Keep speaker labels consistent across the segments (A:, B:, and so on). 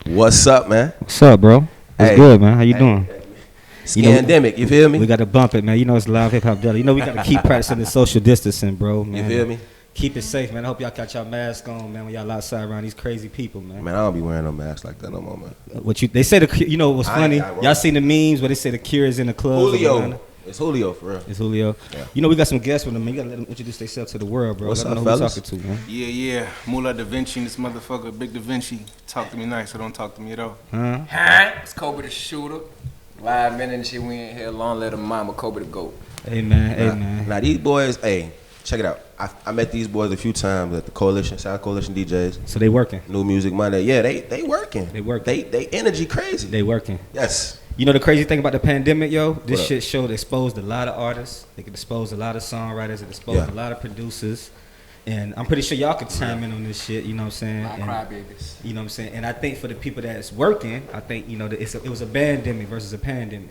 A: What's up, man?
B: What's up, bro? What's good, man? How you doing?
A: Scandemic, you feel me?
B: We got to bump it, man. You know it's Live Hip Hop Daily. You know we got to keep practicing the social distancing, bro, man.
A: You feel me?
B: Keep it safe, man. I hope y'all got y'all mask on, man, when y'all outside around these crazy people, man.
A: Man, I don't be wearing no mask like that no more, man.
B: They say you know what's funny? Y'all seen the memes where they say the cure is in the clubs?
A: Julio. It's Julio, for real.
B: It's Julio. Yeah. You know, we got some guests with them, man. You got to let them introduce themselves to the world, bro.
A: What's
B: let
A: up,
B: them know
A: fellas?
B: who talking to, man.
C: Yeah. Mulah Da Vinci, this motherfucker, Big Da Vinci. Talk to me nice, so don't talk to me at all.
D: It's Kobe the Shooter. Live men and shit, we ain't here long, let them mama Kobe the GOAT.
B: Hey, man.
A: Now, these boys, check it out. I met these boys a few times at the Coalition, South Coalition DJs.
B: So they working?
A: New Music Monday. Yeah, they working.
B: They working.
A: They energy crazy.
B: They working.
A: Yes.
B: You know the crazy thing about the pandemic, yo? This shit showed exposed a lot of artists. They could expose a lot of songwriters. It exposed a lot of producers. And I'm pretty sure y'all could chime in on this shit, you know what I'm saying?
D: My crybabies.
B: You know what I'm saying? And I think for the people that's working, I think, you know, that it was a pandemic versus a pandemic.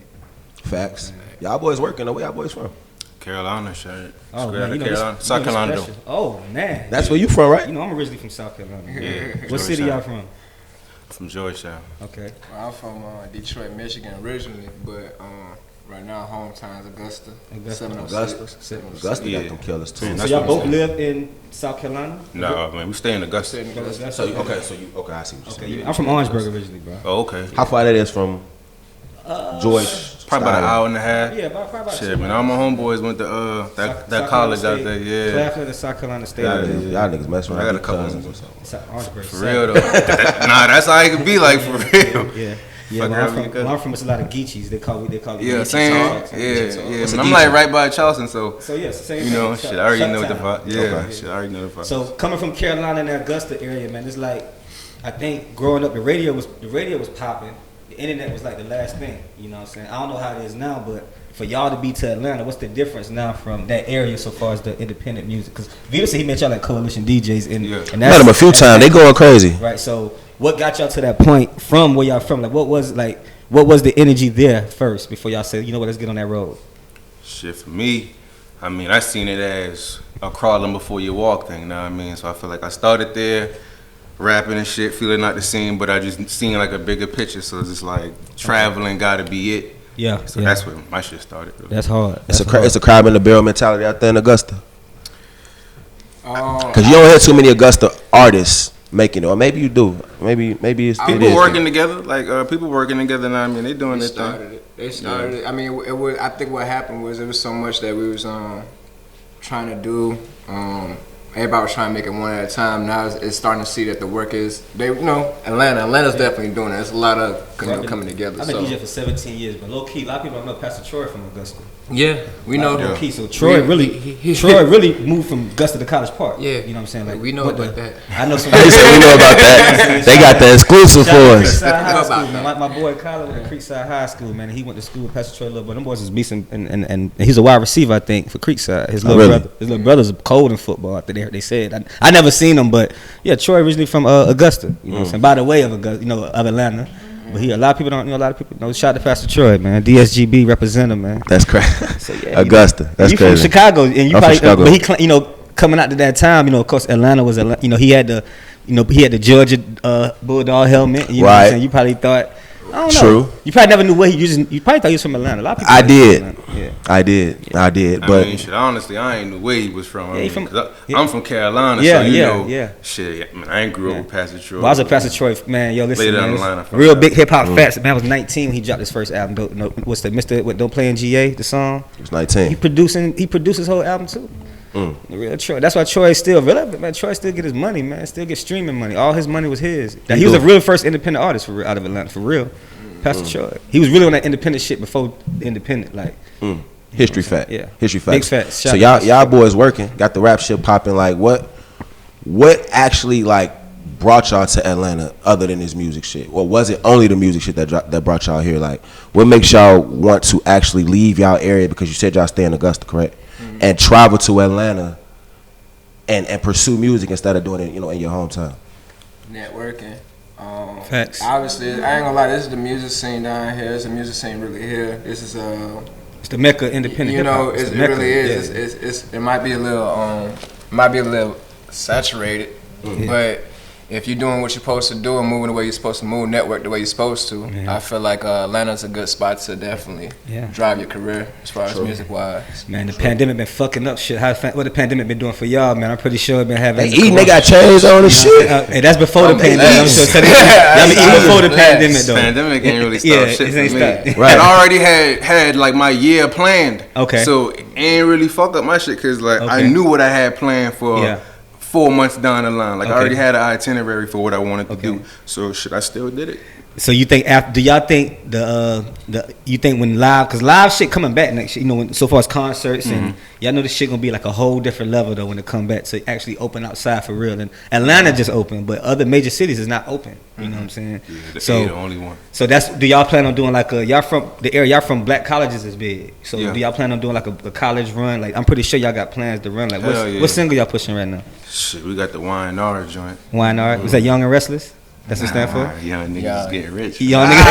A: Facts. Y'all boys working. Where y'all boys from?
C: Carolina, shit.
B: Oh, man, you know
C: Carolina.
B: this,
C: South Carolina,
B: special. Oh, man.
A: That's where you from, right?
B: You know, I'm originally from South Carolina.
C: Yeah.
B: What city y'all from?
C: From Georgetown.
B: Okay.
D: Well, I'm from Detroit, Michigan originally, but right now hometown's Augusta. 706.
A: Augusta got them killers too.
B: So y'all both live in South Carolina?
C: No, man, we stay in Augusta.
A: I see what you're saying.
B: I'm from Orangeburg originally, bro.
C: Oh, okay.
A: How far that is from George?
C: Probably about an hour and a half.
B: Yeah, probably about
C: Shit, man, all my homeboys went to that college out there, yeah.
B: Claflin and South Carolina State.
A: Y'all niggas messing around.
C: I got a couple
A: cousins or something.
B: Orangeburg.
C: For real, though. Nah, that's how it could be like, for real.
B: Yeah. Yeah, where I'm from, it's a lot of Geechees. They call it.
C: Yeah,
B: Geechees.
C: same. Yeah. Man, I'm like right by Charleston, so
B: yes, same.
C: you know,
B: thing.
C: shit. I already know what the
B: Shut-town.
C: fuck. Yeah, shit. I already know the fuck.
B: So coming from Carolina and the Augusta area, man, it's like I think growing up, the radio was popping. The internet was like the last thing. You know what I'm saying? I don't know how it is now, but for y'all to be to Atlanta, what's the difference now from that area so far as the independent music? Because Vito said he met y'all like Coalition DJs, and
A: met them a few times. They going crazy.
B: Right. So what got y'all to that point from where y'all from? Like what was the energy there first before y'all said, you know what, let's get on that road?
C: Shit, for me, I mean, I seen it as a crawling before you walk thing, you know what I mean? So I feel like I started there, rapping and shit, feeling not the same, but I just seen like a bigger picture. So it's just like traveling gotta be it.
B: Yeah.
C: So that's where my shit started. Really.
B: That's hard.
A: It's a crab in the barrel mentality out there in Augusta. Because you don't hear too many Augusta artists making it, or maybe you do. Maybe it's
C: people working together, like people working together. Now, I mean, they doing their thing.
D: They started it. I mean, it was. I think what happened was it was so much that we was trying to do. Everybody was trying to make it one at a time. Now it's starting to see that the work is. Atlanta's definitely doing it. There's a lot of coming together.
B: I've been DJ for 17 years, but low key, a lot of people don't know Pastor Troy from Augusta.
D: Yeah, we know.
B: Low key, so Troy really moved from Augusta to College Park.
D: Yeah,
B: you know what I'm saying. Like
D: we know about that.
B: I know some.
A: They said we know about that. They got the exclusive for us.
B: My boy Kyler went to Creekside High School, man. He went to school with Pastor Troy, little boy. Them boys is decent, and he's a wide receiver, I think, for Creekside. His little brother's cold in football. I think they said. I never seen him, but yeah, Troy originally from Augusta. You know what I'm saying? By the way of Augusta, of Atlanta. But a lot of people don't know. A lot of people know. Shout out to Pastor Troy, man. DSGB representative, man.
A: That's crazy.
B: So, yeah,
A: Augusta. That's
B: you
A: crazy.
B: From Chicago, and you probably.
A: Chicago.
B: But he, coming out to that time, of course, Atlanta was. He had the Georgia Bulldog helmet. You know what I'm saying? You probably thought. I don't know.
A: True.
B: You probably never knew where he used. You probably thought he was from Atlanta. A lot of people.
A: I did.
B: Yeah.
A: I did. But
C: I mean, shit, honestly, I ain't knew where he was from. I'm from Carolina, so shit. I mean, I ain't grew up with Pastor Troy.
B: Well, I was a Pastor Troy, man. Yo, listen, man, real big hip hop facts. Man, I was 19 when he dropped his first album. What's that? Don't Play in GA, the song.
A: He was 19.
B: He produced his whole album too. Real Troy. That's why Troy is still relevant, man. Troy still get his money, man. Still get streaming money. All his money was his. He was the real first independent artist out of Atlanta, for real. Pastor Troy. He was really on that independent shit before the independent, like.
A: History fact.
B: Yeah.
A: History fact.
B: Big facts.
A: So y'all boys working, got the rap shit popping. Like what actually like brought y'all to Atlanta other than this music shit? Or was it only the music shit that brought y'all here? Like what makes y'all want to actually leave y'all area, because you said y'all stay in Augusta, correct? And travel to Atlanta and pursue music instead of doing it, in your hometown?
D: Networking.
B: Facts.
D: Obviously, I ain't gonna lie. This is the music scene down here. It's the music scene really here. This is
B: it's the Mecca independent.
D: It really is. It might be a little saturated, but if you're doing what you're supposed to do and moving the way you're supposed to move, network the way you're supposed to, I feel like Atlanta's a good spot to definitely drive your career as far as music wise.
B: Man, the pandemic been fucking up shit. What the pandemic been doing for y'all, man? I'm pretty sure it been having.
A: They got chains on and shit.
B: Hey, that's before the pandemic. I'm sure. Y'all been eating before the pandemic though.
C: Pandemic ain't really stopped shit for me.
A: Right.
C: I already had like my year planned.
B: Okay.
C: So it ain't really fucked up my shit because like I knew what I had planned for 4 months down the line. Like I already had an itinerary for what I wanted to do. So shit, I still did it.
B: So you think do y'all think you think when because live shit coming back next year, you know, so far as concerts and y'all know this shit gonna be like a whole different level though when it come back to actually open outside for real. And Atlanta just open, but other major cities is not open. You know what I'm saying?
C: Yeah,
B: so
C: the only one.
B: So do y'all plan on doing like y'all from the area? Y'all from black colleges is big. So do y'all plan on doing like a college run? Like I'm pretty sure y'all got plans to run. Like what single y'all pushing right now?
C: Shit, we got the YNR joint.
B: YNR? Was that Young and Restless? That's what it stand for?
C: Young niggas getting rich.
B: Young niggas.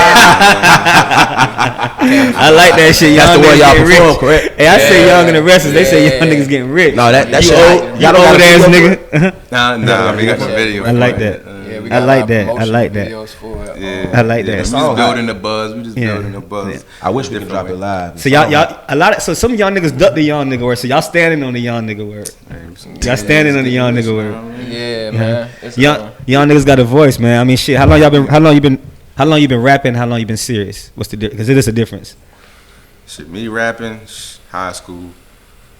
B: I like that shit. Young
A: That's the one y'all perform, correct?
B: Hey, I say Young and the Restless. They say young niggas getting rich.
A: No, that shit.
B: Y'all old ass nigga.
C: Nah, we got the video.
B: I like that. I like that. I like that. I like that.
C: We just building the buzz.
A: I wish we could drop it live.
B: So so some of y'all niggas duck the young nigga word. So y'all standing on the young nigga word. Y'all standing on the young nigga word.
D: Yeah, man.
B: Young niggas got a voice, man. I mean, shit. How long you been rapping? How long you been serious? What's the difference? Because it is a difference.
C: Shit, me rapping, high school,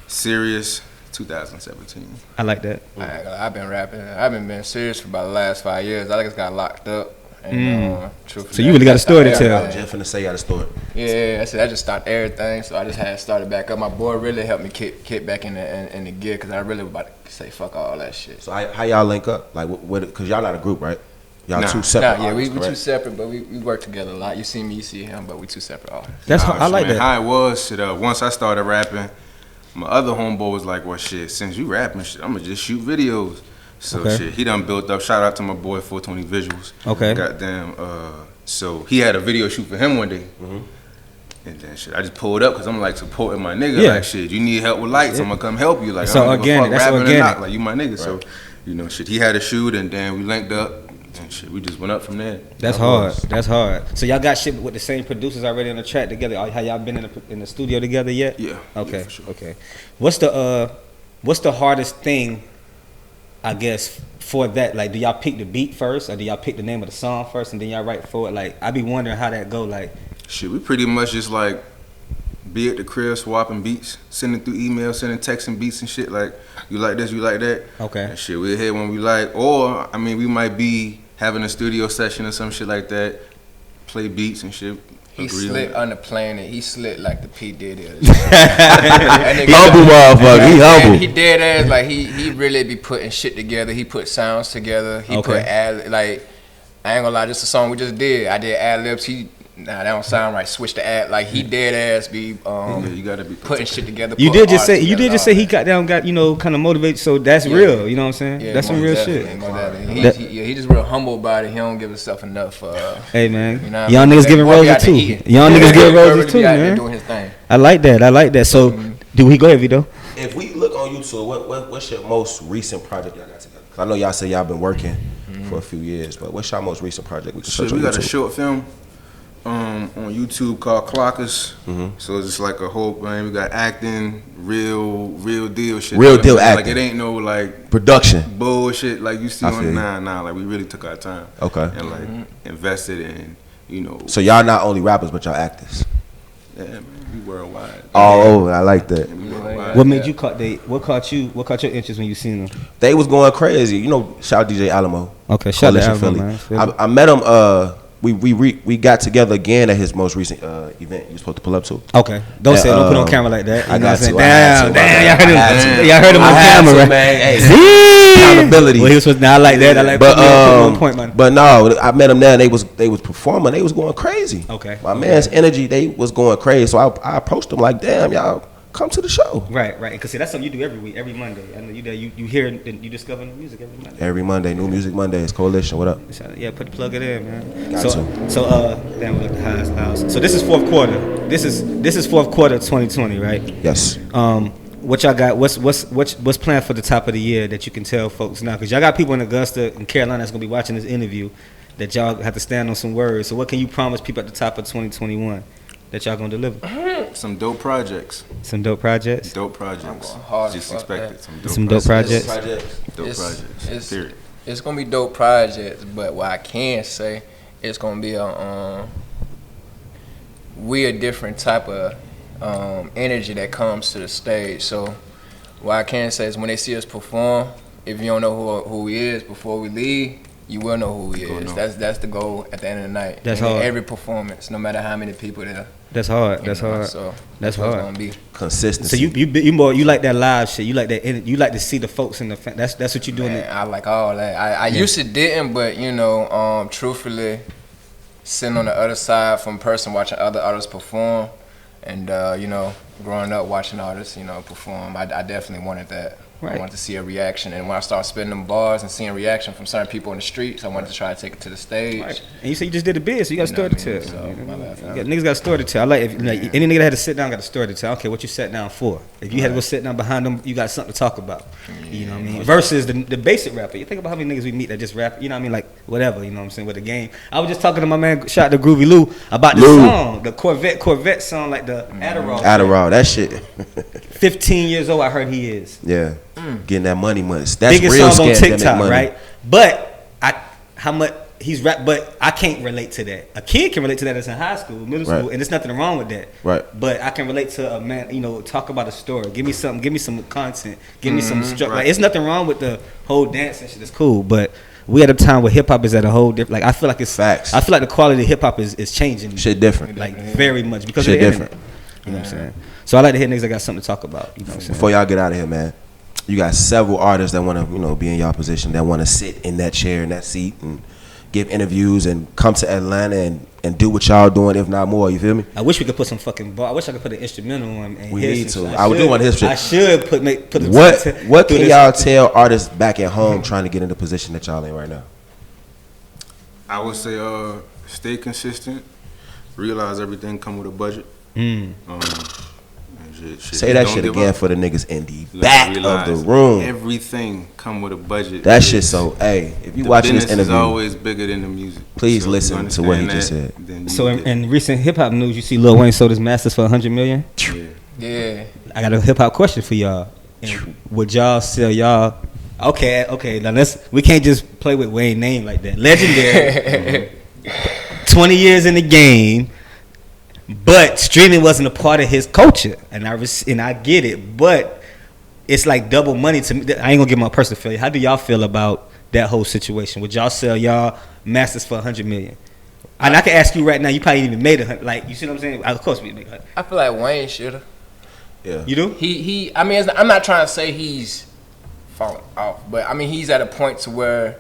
C: serious, 2017.
B: I like that.
D: I've been rapping. I've been serious for about the last 5 years. I just got locked up. And,
B: so you really got a story to tell.
A: I was just finna say you got a story.
D: Yeah, I just stopped everything. So I just had started back up. My boy really helped me kick back in the gear because I really was about to say fuck all that shit.
A: So how y'all link up? Like, because y'all not a group, right? Y'all two separate.
D: Yeah, we two separate, but we work together a lot. You see me, you see him, but we two separate artists.
B: That's I like that.
C: How it was, shit. Once I started rapping, my other homeboy was like, "Well, shit, since you rapping, shit, I'm gonna just shoot videos." So shit, he done built up. Shout out to my boy 420 Visuals.
B: Okay.
C: Goddamn. So he had a video shoot for him one day. And then shit, I just pulled up because I'm like supporting my nigga. Yeah. Like shit, you need help with lights, I'm gonna come help you. Like
B: so
C: I don't give a fuck rapping
B: organic.
C: or not. Like you my nigga. Right. So you know shit, he had a shoot and then we linked up and shit, we just went up from there.
B: That's hard. That's hard. So y'all got shit with the same producers already on the track together. Have y'all been in the studio together yet?
C: Yeah.
B: Okay.
C: Yeah, for sure.
B: Okay. What's the hardest thing, I guess, for that? Like, do y'all pick the beat first, or do y'all pick the name of the song first, and then y'all write for it? Like, I be wondering how that go. Like,
C: shit, we pretty much just like be at the crib swapping beats, sending through email, sending texts and beats and shit. Like, you like this, you like that.
B: Okay.
C: And shit, we'll hit when we like, or I mean, we might be having a studio session or some shit like that, play beats and shit.
D: He slid on the planet. He slid like the P Diddy.
A: Humble motherfucker. He humble.
D: He dead ass like he really be putting shit together. He put sounds together. He put like I ain't gonna lie. This is a song we just did. I did ad libs. That don't sound right. Switch the ad. Like he dead ass be
C: you gotta be
D: putting shit together.
B: You did just say he got you know, kind of motivated. So that's real. You know what I'm saying? Yeah, that's some real shit.
D: He just real humble about it. He don't give himself enough.
B: Hey man,
D: you know
B: young niggas giving roses too. Young niggas giving roses too, man.
D: Doing his thing.
B: I like that. So do we go ahead, Vito?
A: If we look on YouTube, what's your most recent project y'all got together? Cause I know y'all say y'all been working for a few years, but what's your most recent project? We
C: got a short film on YouTube called Clockers. So it's just like a whole thing. We got acting, real deal shit.
A: Real deal acting.
C: Like it ain't no like
A: production
C: bullshit like you see on like we really took our time.
A: Okay.
C: And like invested in, you know.
A: So y'all not only rappers but y'all actors.
C: Yeah, man, we worldwide.
A: All over. I like that.
B: What made you what caught your interest when you seen them?
A: They was going crazy. You know, shout out DJ Alamo.
B: Okay, shout out
A: Philly.
B: Man.
A: I met him. We got together again at his most recent event. You supposed to pull up to.
B: Okay, don't put it on camera like that.
A: I got to.
B: Damn, y'all heard him on camera, right?
A: Man. Hey, accountability.
B: Well, he was supposed. Now I like that. I like. But on point, man.
A: But no, I met him there. And they was performing. They was going crazy.
B: Okay.
A: My man's energy. They was going crazy. So I approached them like, damn, y'all come to the show.
B: Right. Because see, that's something you do every week, every Monday. I know you there. You hear, you discover new music every Monday.
A: Every Monday, New Music Mondays, Coalition. What up?
B: Yeah, plug it in, man.
A: Got to.
B: Damn, we got the highest house. So this is fourth quarter. This is fourth quarter of 2020, right?
A: Yes.
B: what y'all got? What's planned for the top of the year that you can tell folks now? Because y'all got people in Augusta and Carolina that's gonna be watching this interview that y'all have to stand on some words. So what can you promise people at the top of 2021 that y'all gonna deliver?
C: Some dope projects.
B: Some dope projects.
C: Dope projects.
D: Hard
C: Just
D: fuck
C: expect
D: that.
C: it.
B: Some dope projects.
C: Dope projects. Period.
D: It's gonna be dope projects, but what I can say, it's gonna be we a different type of energy that comes to the stage. So what I can say is when they see us perform, if you don't know who he is before we leave, you will know who he is. That's the goal at the end of the night.
B: That's hard.
D: Every performance, no matter how many people there.
B: That's hard. That's hard.
D: So
B: that's
D: what
B: hard.
D: it's gonna be.
A: Consistency.
B: So you like that live shit. You like that. You like to see the folks in the. That's what you doing.
D: Man, I like all that. I used to didn't, but truthfully, sitting on the other side from a person watching other artists perform, and growing up watching artists perform, I definitely wanted that.
B: Right.
D: I wanted to see a reaction, and when I started spitting them bars and seeing reaction from certain people in the streets, I wanted to try to take it to the stage.
B: Right. And you said you just did a bid, so you got a story to tell.
D: So,
B: Niggas got a story to tell. I like any nigga that had to sit down got a story to tell. Okay, what you sat down for? If you had to go sit down behind them, you got something to talk about. You know what I mean? Versus the basic rapper. You think about how many niggas we meet that just rap. You know what I mean? Like whatever. You know what I'm saying? With the game. I was just talking to my man, shout out to Groovy Lou, about the song, the Corvette song, like the
A: Adderall, that shit.
B: 15 years old, I heard he is.
A: Yeah. Getting that money. That's
B: biggest
A: real
B: song on
A: scandemic
B: TikTok,
A: money.
B: right? But how much he's rap, but I can't relate to that. A kid can relate to that that's in high school, middle school, and there's nothing wrong with that.
A: Right.
B: But I can relate to a man, talk about a story. Give me some content. Give me some structure.
C: Right.
B: Like, it's nothing wrong with the whole dance and shit. It's cool, but we at a time where hip hop is at a whole different. Like I feel like it's
A: facts.
B: I feel like the quality of hip hop is changing.
A: Shit different.
B: Like very much because
A: shit
B: of the
A: different.
B: internet. You know what I'm saying? So I like to hear niggas that got something to talk about. You know what I'm saying?
A: Before y'all get out of here, man, you got several artists that want to, be in y'all position, that want to sit in that chair, in that seat, and give interviews and come to Atlanta and do what y'all doing, if not more. You feel me?
B: I wish we could put some fucking bar. I wish I could put an instrumental on. And
A: We
B: hear
A: need
B: some
A: to.
B: shit.
A: I would do one of his shit.
B: I should put the
A: What
B: do
A: can
B: this.
A: y'all tell artists back at home trying to get in the position that y'all in right now?
C: I would say stay consistent. Realize everything come with a budget.
A: Say that shit again for the niggas in the back of the room.
C: Everything come with a budget.
A: That shit so, hey, if you watching this interview,
C: is always bigger than the music.
A: Please
C: So
A: listen to what he just said.
B: So in recent hip hop news, you see Lil Wayne sold his masters for $100 million.
D: Yeah.
B: I got a hip hop question for y'all. And would y'all sell y'all? Okay. Now we can't just play with Wayne's name like that. Legendary. 20 years in the game. But streaming wasn't a part of his culture, and I get it. But it's like double money to me. I ain't gonna give my personal feeling. How do y'all feel about that whole situation? Would y'all sell y'all masters for $100 million? And I can ask you right now. You probably ain't even made $100. Like, you see what I'm saying? Of course we make $100.
D: I feel like Wayne should've.
A: Yeah.
B: You do?
D: He. I mean, I'm not trying to say he's falling off, but I mean he's at a point to where.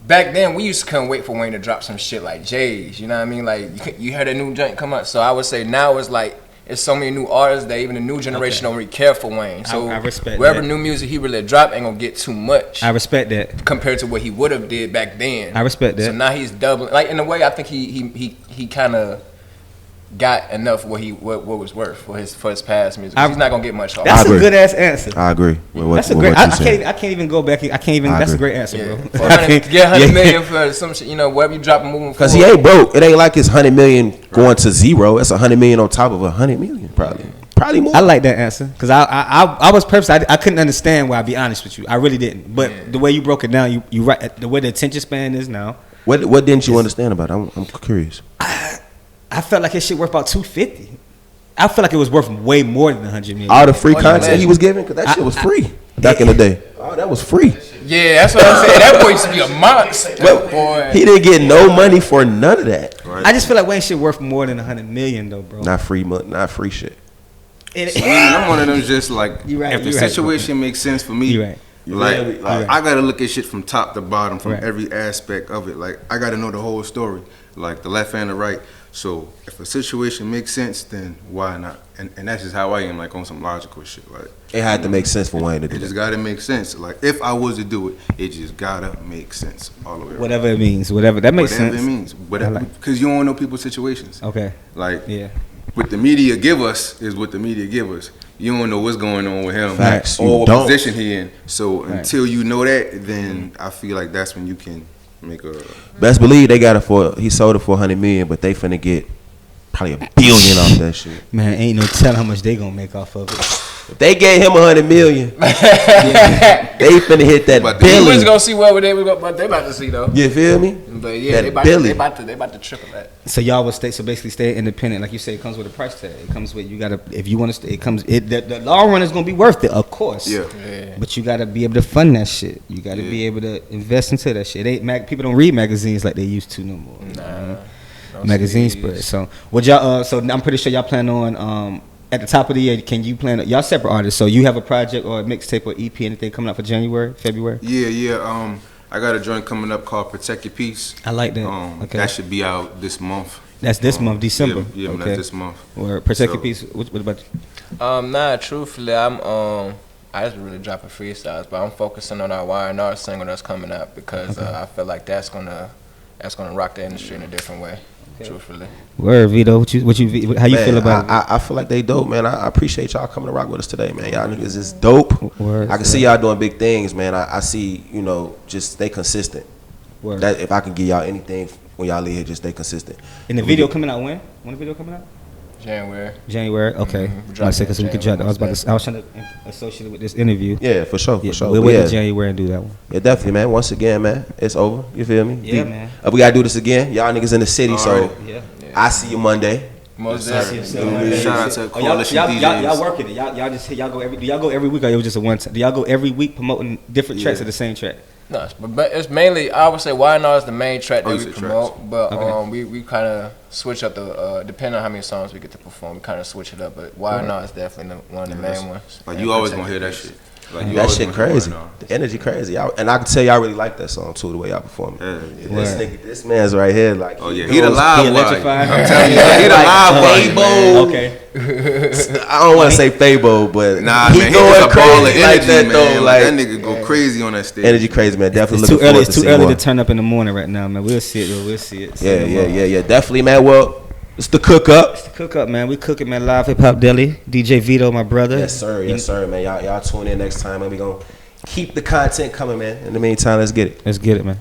D: Back then, we used to couldn't wait for Wayne to drop some shit like Jay's, you know what I mean? Like, you heard a new joint come up. So I would say now it's like, it's so many new artists that even the new generation don't really care for Wayne. So
B: I respect
D: whatever
B: that.
D: new music he really drop ain't gonna get too much.
B: I respect that.
D: Compared to what he would have did back then.
B: I respect that.
D: So now he's doubling. Like, in a way, I think he kind of got enough what was worth for his past music. He's not gonna get much off.
B: That's a good ass answer.
A: I agree.
B: That's a great. I can't even go back. I can't even. That's a great answer,
D: Yeah.
B: bro.
D: Get $100 million for some shit, whatever you drop and moving forward.
A: Because he ain't broke. It ain't like it's $100 million going to zero. It's $100 million on top of $100 million, probably more.
B: I like that answer because I was purpose. I couldn't understand why. I'll be honest with you, I really didn't. But the way you broke it down, you right. The way the attention span is now.
A: What didn't you understand about it? I'm curious.
B: I felt like his shit worth about $250. I felt like it was worth way more than $100 million.
A: All the free content he was giving, because that shit was free back in the day. Oh, that was free.
D: Yeah, that's what I'm saying. That boy used to be a monster. Boy.
A: He didn't get no money for none of that.
C: Right.
B: I just feel like Wayne shit worth more than $100 million though, bro.
A: Not free shit.
C: I'm one of them just like,
B: You right,
C: if the
B: you right.
C: situation makes sense for me,
B: You right.
C: like I gotta look at shit from top to bottom, from
B: Right.
C: every aspect of it. Like I gotta know the whole story, like the left and the right. So if a situation makes sense, then why not? And that's just how I am, like on some logical shit. Like
A: It had to make sense for Wayne to do
C: it just
A: that.
C: gotta make sense. Like if I was to do it, it just gotta make sense all the way around.
B: Whatever it means, whatever that makes
C: Whatever
B: sense.
C: it means, whatever,
B: I like-
C: because you don't know people's situations.
B: Okay.
C: Like
B: Yeah.
C: what the media give us is what the media give us. You don't know what's going on with him.
A: Facts.
C: Or what
A: don't.
C: position he in. So until you know that, then I feel like that's when you can make a.
A: Best believe they got it for. He sold it for $100 million, but they finna get probably $1 billion off that shit.
B: Man, ain't no telling how much they gonna make off of it.
A: If they gave him $100 million, they finna hit that
C: But
D: We was
A: billion.
D: gonna see what they about to see though.
A: You feel me?
D: But yeah,
A: That
D: they
A: billion.
D: about to triple that.
B: So y'all would stay. So basically, stay independent. Like you say, it comes with a price tag. It comes with you gotta. If you want to stay, it comes. The long run is gonna be worth it, of course.
C: Yeah.
B: But you gotta be able to fund that shit. You gotta be able to invest into that shit. People don't read magazines like they used to no more. Magazine spread. So what y'all? So I'm pretty sure y'all plan on at the top of the year. Can you plan? Y'all separate artists. So you have a project or a mixtape or EP, anything coming out for January, February?
C: Yeah. I got a joint coming up called Protect Your Peace.
B: I like that. Okay.
C: That should be out this month.
B: That's this month, December.
C: Yeah,
B: okay.
C: that's this month.
B: Or Protect Your Peace. What about you?
D: Nah, truthfully, I just really dropping freestyles, but I'm focusing on our Y&R single that's coming out because I feel like that's gonna rock the industry in a different way. Truthfully.
B: Word, Vito. How you
A: Man,
B: feel about it?
A: I feel like they dope, man. I appreciate y'all coming to rock with us today, man. Y'all niggas is dope.
B: Word,
A: I can see y'all doing big things, man. I see, just stay consistent.
B: Word.
A: That if I can give y'all anything when y'all leave here, just stay consistent.
B: And the video coming out when? When the video coming out?
D: January.
B: Okay. I said because we could judge. I was trying to associate it with this interview.
A: Yeah, for sure, for sure.
B: We'll
A: But
B: wait
A: yeah.
B: till January and do that one.
A: Yeah, definitely, man. Once again, man, it's over. You feel me?
B: Yeah, man.
A: We gotta do this again. Y'all niggas in the city, so
B: Yeah.
A: I see you Monday.
D: Most
C: Yes,
D: definitely.
C: Shout out to Coalition
B: y'all
C: DJs.
B: working it. Y'all just y'all go every. Do y'all go every week or it was just a one time? Do y'all go every week promoting different tracks or the same track?
D: No, but it's mainly I would say Y&R is the main track that we
C: it's the
D: promote, but we kind of switch up the depending on how many songs we get to perform, we kind of switch it up. But Y&R is definitely one of the main ones.
C: Like you always gonna hear that shit. Like, you
A: That
C: always
A: shit
C: gonna hear
A: crazy.
C: Y&R.
A: The energy crazy. And I can tell y'all really like that song too, the way y'all perform it.
C: Yeah.
A: This man's right here, like.
C: Oh yeah, he the live wire.
B: electrified.
C: I'm telling you, he the live wire.
A: Fabo.
B: Okay.
A: I don't want to say Fabo, but
C: Nah,
A: he
C: man, he
A: going
C: just a ball of
A: crazy
C: energy,
A: like that
C: man.
A: though.
C: Like,
A: Like
C: that nigga go crazy on that stage.
A: energy crazy, man. Definitely
B: It's too
A: looking
B: early.
A: forward
B: It's
A: to
B: too
A: see
B: early
A: more.
B: to turn up in the morning right now, man. We'll see it though. We'll see it.
A: Yeah, definitely, man. Well, it's the cook up.
B: Cook up, man. We cooking, man. Live Hip Hop Daily. DJ Vito, my brother.
A: Yes, sir, man. Y'all tune in next time, man. We gonna keep the content coming, man. In the meantime, let's get it.
B: Let's get it, man.